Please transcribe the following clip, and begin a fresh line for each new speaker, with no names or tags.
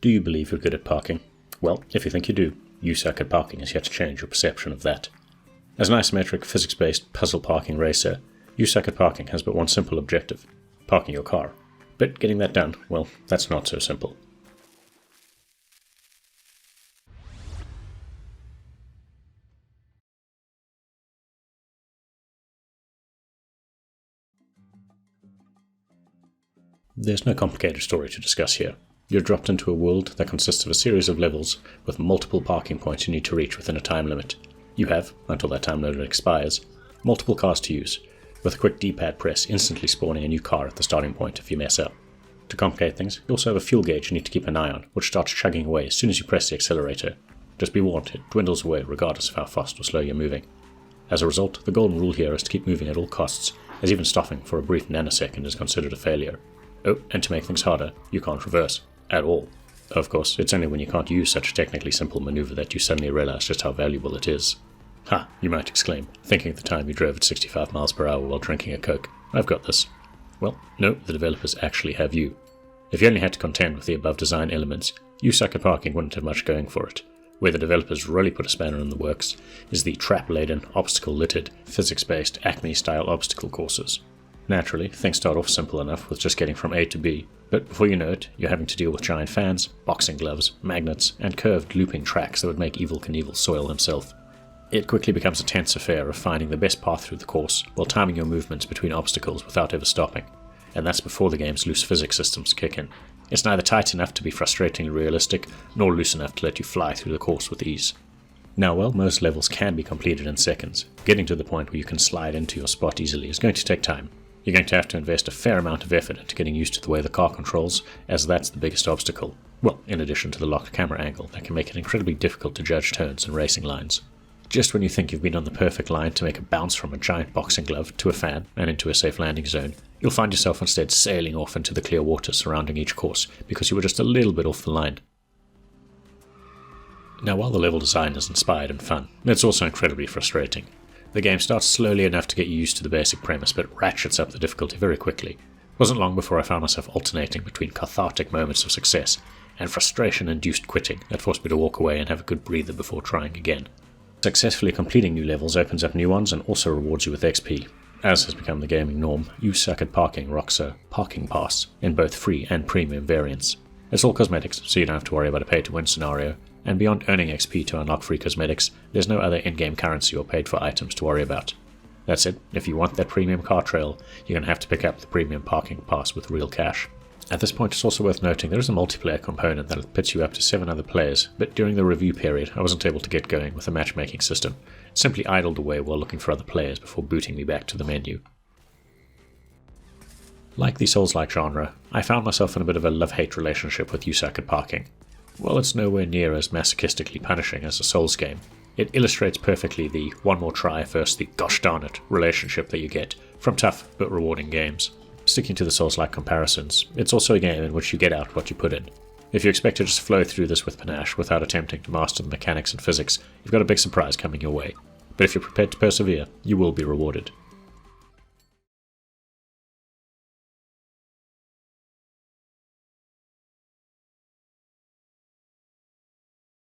Do you believe you're good at parking? Well, if you think you do, you suck at parking is yet to change your perception of that. As an isometric, physics-based puzzle parking racer, you suck at parking has but one simple objective: parking your car. But getting that done, well, that's not so simple. There's no complicated story to discuss here. You're dropped into a world that consists of a series of levels with multiple parking points you need to reach within a time limit. You have, until that time limit expires, multiple cars to use, with a quick D-pad press instantly spawning a new car at the starting point if you mess up. To complicate things, you also have a fuel gauge you need to keep an eye on, which starts chugging away as soon as you press the accelerator. Just be warned, it dwindles away regardless of how fast or slow you're moving. As a result, the golden rule here is to keep moving at all costs, as even stopping for a brief nanosecond is considered a failure. Oh, and to make things harder, you can't reverse. At all. Of course, it's only when you can't use such a technically simple maneuver that you suddenly realize just how valuable it is. Ha, you might exclaim, thinking of the time you drove at 65 miles per hour while drinking a Coke. I've got this. Well, no, the developers actually have you. If you only had to contend with the above design elements, you suck at parking wouldn't have much going for it. Where the developers really put a spanner in the works is the trap-laden, obstacle-littered, physics-based Acme-style obstacle courses. Naturally, things start off simple enough with just getting from A to B, but before you know it, you're having to deal with giant fans, boxing gloves, magnets, and curved looping tracks that would make Evel Knievel soil himself. It quickly becomes a tense affair of finding the best path through the course while timing your movements between obstacles without ever stopping, and that's before the game's loose physics systems kick in. It's neither tight enough to be frustratingly realistic, nor loose enough to let you fly through the course with ease. Now, while most levels can be completed in seconds, getting to the point where you can slide into your spot easily is going to take time. You're going to have to invest a fair amount of effort into getting used to the way the car controls, as that's the biggest obstacle. Well, in addition to the locked camera angle that can make it incredibly difficult to judge turns and racing lines. Just when you think you've been on the perfect line to make a bounce from a giant boxing glove to a fan and into a safe landing zone, you'll find yourself instead sailing off into the clear water surrounding each course because you were just a little bit off the line. Now, while the level design is inspired and fun, it's also incredibly frustrating. The game starts slowly enough to get you used to the basic premise, but ratchets up the difficulty very quickly. It wasn't long before I found myself alternating between cathartic moments of success and frustration-induced quitting that forced me to walk away and have a good breather before trying again. Successfully completing new levels opens up new ones and also rewards you with XP. As has become the gaming norm, You Suck at Parking rocks a parking pass in both free and premium variants. It's all cosmetics, so you don't have to worry about a pay-to-win scenario, and beyond earning XP to unlock free cosmetics, there's no other in-game currency or paid-for items to worry about. That said, if you want that premium car trail, you're going to have to pick up the premium parking pass with real cash. At this point, it's also worth noting there is a multiplayer component that pits you up to 7 other players, but during the review period, I wasn't able to get going with the matchmaking system. It simply idled away while looking for other players before booting me back to the menu. Like the Souls-like genre, I found myself in a bit of a love-hate relationship with You Suck at Parking. While it's nowhere near as masochistically punishing as a Souls game, it illustrates perfectly the one more try versus the Goshdarnit relationship that you get from tough but rewarding games. Sticking to the Souls-like comparisons, it's also a game in which you get out what you put in. If you expect to just flow through this with panache without attempting to master the mechanics and physics, you've got a big surprise coming your way. But if you're prepared to persevere, you will be rewarded.